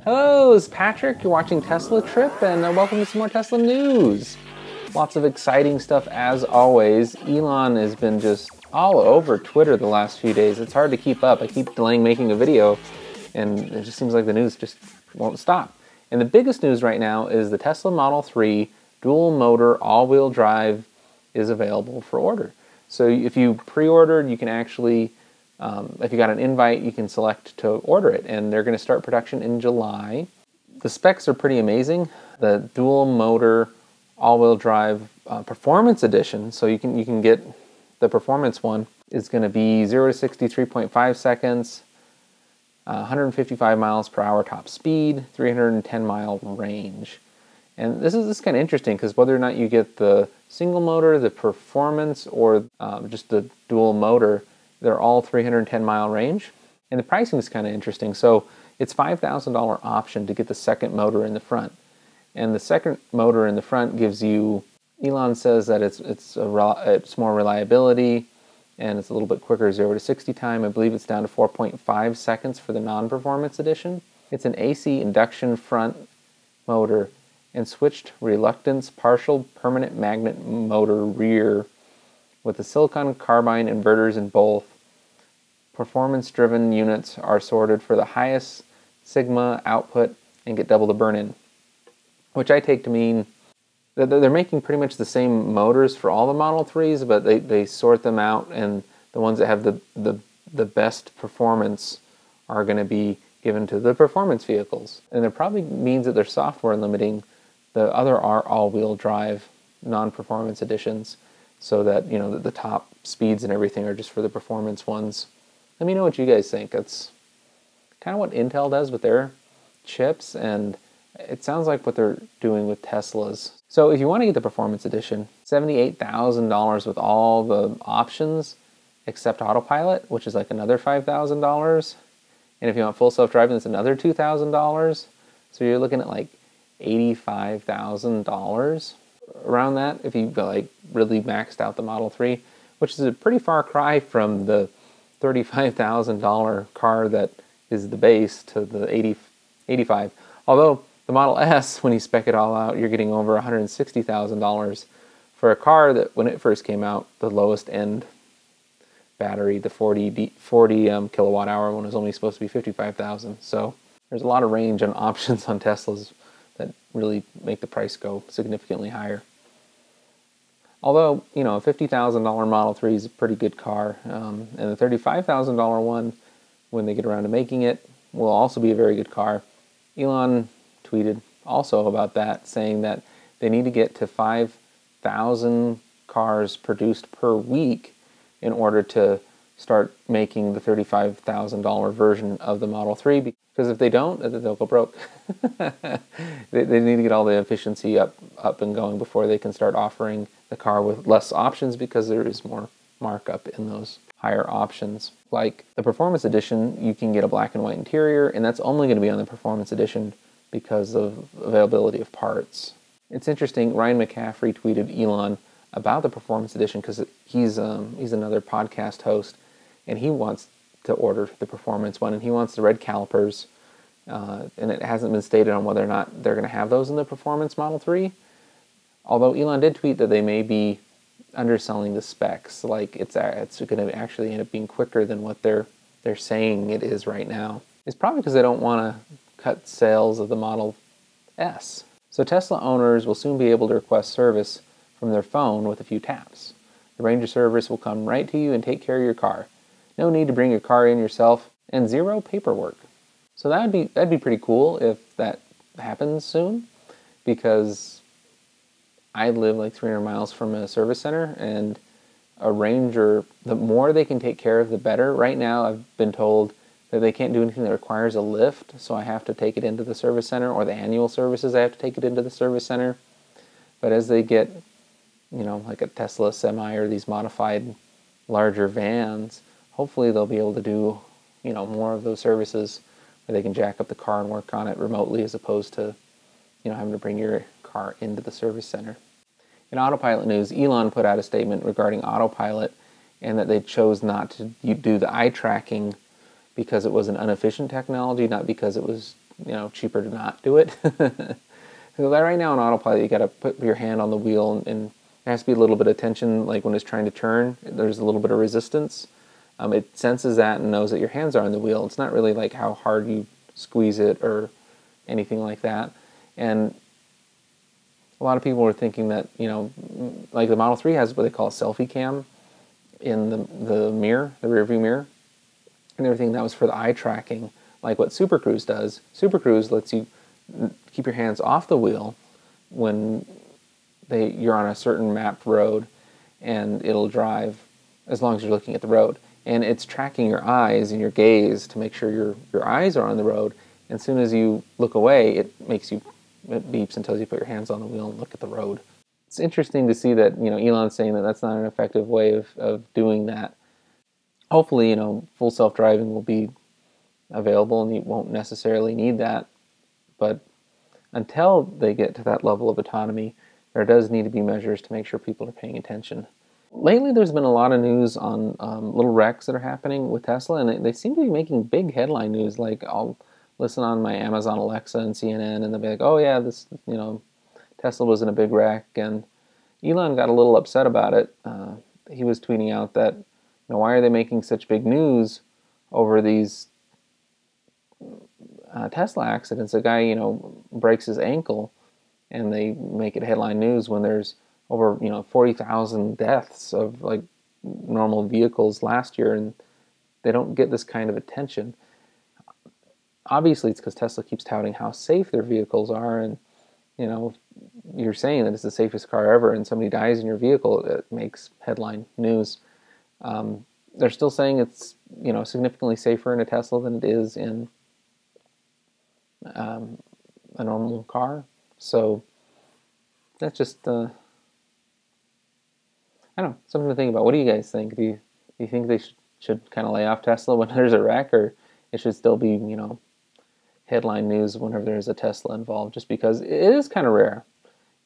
Hello, it's Patrick. You're watching Tesla Trip, and welcome to some more Tesla news. Lots of exciting stuff as always. Elon has been just all over Twitter the last few days. It's hard to keep up. I keep delaying making a video, and it just seems like the news just won't stop. And the biggest news right now is the Tesla Model 3 dual motor all-wheel drive is available for order. So if you pre-ordered, you can actually if you got an invite, you can select to order it, and they're going to start production in July. The specs are pretty amazing. The dual motor all-wheel drive performance edition, so you can get the performance one, is going to be 0 to 60 3.5 seconds, 155 miles per hour top speed, 310 mile range. And this is kind of interesting because whether or not you get the single motor, the performance, or just the dual motor, they're all 310 mile range. And the pricing is kind of interesting. So it's $5,000 option to get the second motor in the front. And the second motor in the front gives you, Elon says that it's more reliability, and it's a little bit quicker 0 to 60 time. I believe it's down to 4.5 seconds for the non-performance edition. It's an AC induction front motor and switched reluctance partial permanent magnet motor rear with the silicon carbide inverters in both. Performance-driven units are sorted for the highest sigma output and get double the burn-in, which I take to mean that they're making pretty much the same motors for all the Model 3s, but they sort them out, and the ones that have the best performance are going to be given to the performance vehicles. And it probably means that they're software limiting the other all-wheel drive non-performance editions, so that the top speeds and everything are just for the performance ones. Let me know what you guys think. That's kind of what Intel does with their chips, and it sounds like what they're doing with Teslas. So if you want to get the performance edition, $78,000 with all the options except Autopilot, which is like another $5,000. And if you want full self-driving, it's another $2,000. So you're looking at like $85,000 around that if you like really maxed out the Model 3, which is a pretty far cry from the $35,000 car that is the base to the 85. Although the Model S, when you spec it all out, you're getting over $160,000 for a car that when it first came out, the lowest end battery, the 40 kilowatt hour one, was only supposed to be $55,000. So there's a lot of range on options on Teslas that really make the price go significantly higher. Although, a $50,000 Model 3 is a pretty good car, and the $35,000 one, when they get around to making it, will also be a very good car. Elon tweeted also about that, saying that they need to get to 5,000 cars produced per week in order to start making the $35,000 version of the Model 3, because if they don't, they'll go broke. They need to get all the efficiency up and going before they can start offering the car with less options, because there is more markup in those higher options. Like the Performance Edition, you can get a black and white interior, and that's only going to be on the Performance Edition because of availability of parts. It's interesting, Ryan McCaffrey tweeted Elon about the Performance Edition because he's another podcast host, and he wants to order the Performance one, and he wants the red calipers, and it hasn't been stated on whether or not they're going to have those in the Performance Model 3. Although Elon did tweet that they may be underselling the specs, like it's going to actually end up being quicker than what they're saying it is right now. It's probably because they don't want to cut sales of the Model S. So Tesla owners will soon be able to request service from their phone with a few taps. The Ranger service will come right to you and take care of your car. No need to bring your car in yourself, and zero paperwork. So that'd be pretty cool if that happens soon, because I live like 300 miles from a service center, and a Ranger, the more they can take care of, the better. Right now, I've been told that they can't do anything that requires a lift, so I have to take it into the service center, or the annual services, I have to take it into the service center. But as they get, like a Tesla Semi or these modified larger vans, hopefully they'll be able to do, more of those services where they can jack up the car and work on it remotely, as opposed to, having to bring your car into the service center. In Autopilot news, Elon put out a statement regarding Autopilot, and that they chose not to do the eye tracking because it was an inefficient technology, not because it was cheaper to not do it. So right now in Autopilot, you got to put your hand on the wheel, and there has to be a little bit of tension, like when it's trying to turn. There's a little bit of resistance. It senses that and knows that your hands are on the wheel. It's not really like how hard you squeeze it or anything like that. And a lot of people were thinking that, like the Model 3 has what they call a selfie cam in the mirror, the rear view mirror, and everything. That was for the eye tracking, like what Super Cruise does. Super Cruise lets you keep your hands off the wheel when you're on a certain mapped road, and it'll drive as long as you're looking at the road. And it's tracking your eyes and your gaze to make sure your eyes are on the road. And as soon as you look away, it beeps and tells you to put your hands on the wheel and look at the road. It's interesting to see that Elon's saying that that's not an effective way of doing that. Hopefully, full self-driving will be available and you won't necessarily need that. But until they get to that level of autonomy, there does need to be measures to make sure people are paying attention. Lately, there's been a lot of news on little wrecks that are happening with Tesla, and they seem to be making big headline news. Like, I'll listen on my Amazon Alexa and CNN, and they'll be like, oh yeah, this, Tesla was in a big wreck, and Elon got a little upset about it. He was tweeting out that, why are they making such big news over these Tesla accidents? A guy, breaks his ankle, and they make it headline news when there's over 40,000 deaths of like normal vehicles last year, and they don't get this kind of attention. Obviously, it's because Tesla keeps touting how safe their vehicles are, and you're saying that it's the safest car ever, and somebody dies in your vehicle, it makes headline news. They're still saying it's significantly safer in a Tesla than it is in a normal car. So that's just I don't know, something to think about. What do you guys think? Do you think they should kind of lay off Tesla when there's a wreck, or it should still be, headline news whenever there's a Tesla involved, just because it is kind of rare.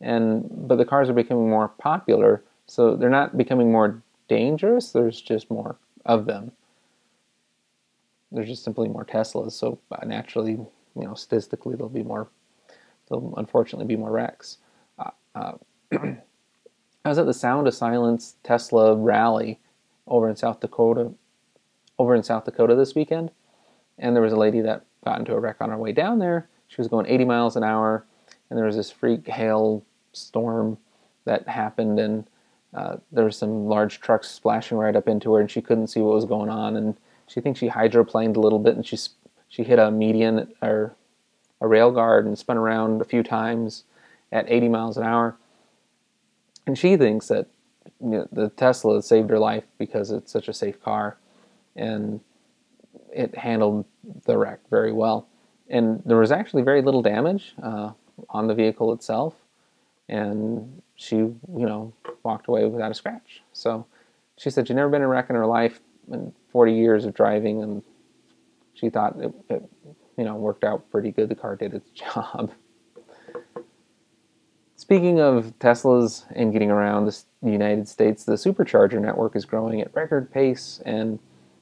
But the cars are becoming more popular, so they're not becoming more dangerous, there's just more of them. There's just simply more Teslas, so naturally, statistically, there'll unfortunately be more wrecks. I was at the Sound of Silence Tesla rally over in South Dakota this weekend, and there was a lady that got into a wreck on her way down there. She was going 80 miles an hour, and there was this freak hail storm that happened, and there were some large trucks splashing right up into her, and she couldn't see what was going on, and she thinks she hydroplaned a little bit, and she hit a median or a rail guard and spun around a few times at 80 miles an hour. And she thinks that the Tesla saved her life because it's such a safe car, and it handled the wreck very well. And there was actually very little damage on the vehicle itself, and she, walked away without a scratch. So she said she'd never been in a wreck in her life in 40 years of driving, and she thought it worked out pretty good. The car did its job. Speaking of Teslas and getting around the United States, the Supercharger Network is growing at record pace, and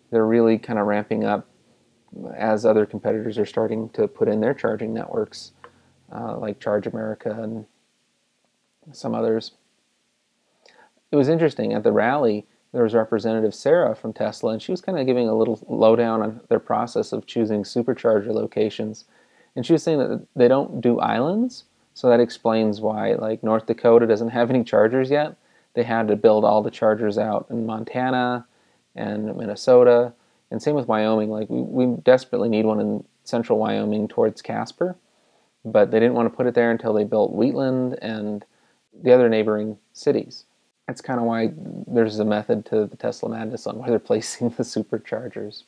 they're really kind of ramping up as other competitors are starting to put in their charging networks, like Charge America and some others. It was interesting, at the rally, there was Representative Sarah from Tesla, and she was kind of giving a little lowdown on their process of choosing supercharger locations. And she was saying that they don't do islands, so that explains why, like, North Dakota doesn't have any chargers yet. They had to build all the chargers out in Montana and Minnesota, and same with Wyoming. Like, we desperately need one in central Wyoming towards Casper, but they didn't want to put it there until they built Wheatland and the other neighboring cities. That's kind of why there's a method to the Tesla madness on where they're placing the superchargers.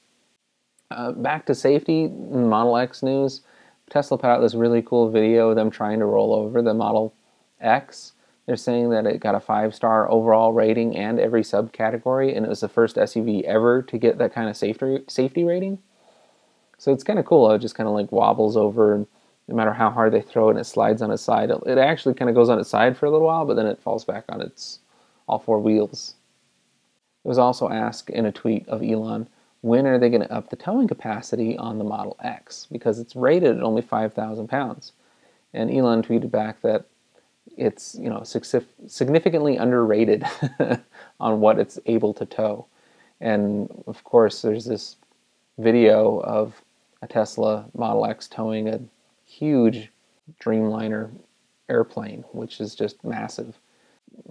Back to safety, Model X news. Tesla put out this really cool video of them trying to roll over the Model X. They're saying that it got a 5-star overall rating and every subcategory, and it was the first SUV ever to get that kind of safety rating. So it's kind of cool. It just kind of like wobbles over, and no matter how hard they throw it, it slides on its side. It actually kind of goes on its side for a little while, but then it falls back on its all 4 wheels. It was also asked in a tweet of Elon, when are they going to up the towing capacity on the Model X? Because it's rated at only 5,000 pounds. And Elon tweeted back that it's, you know, significantly underrated on what it's able to tow. And of course, there's this video of a Tesla Model X towing a huge Dreamliner airplane, which is just massive.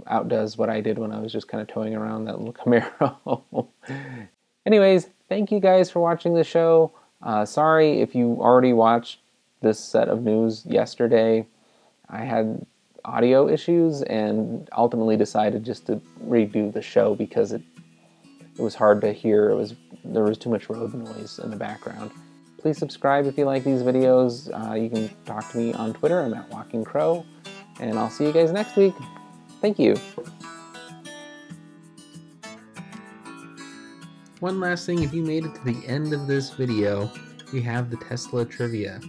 Outdoes what I did when I was just kind of towing around that little Camaro. Anyways, thank you guys for watching the show. Sorry if you already watched this set of news yesterday. I had audio issues and ultimately decided just to redo the show because it was hard to hear. There was too much road noise in the background. Please subscribe if you like these videos. You can talk to me on Twitter. I'm at Walking Crow. And I'll see you guys next week. Thank you. One last thing, if you made it to the end of this video, we have the Tesla trivia.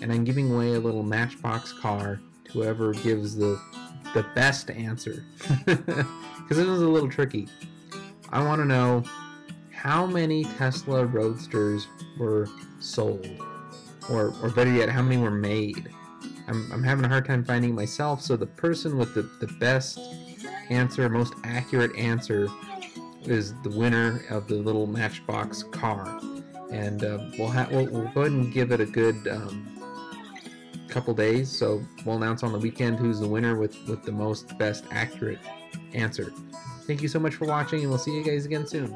And I'm giving away a little Matchbox car to whoever gives the best answer. Because it was a little tricky. I want to know how many Tesla Roadsters were sold. Or better yet, how many were made. I'm having a hard time finding it myself, so the person with the best answer, most accurate answer, is the winner of the little Matchbox car. And we'll go ahead and give it a good couple days, so we'll announce on the weekend who's the winner with the most best accurate answer. Thank you so much for watching, and we'll see you guys again soon.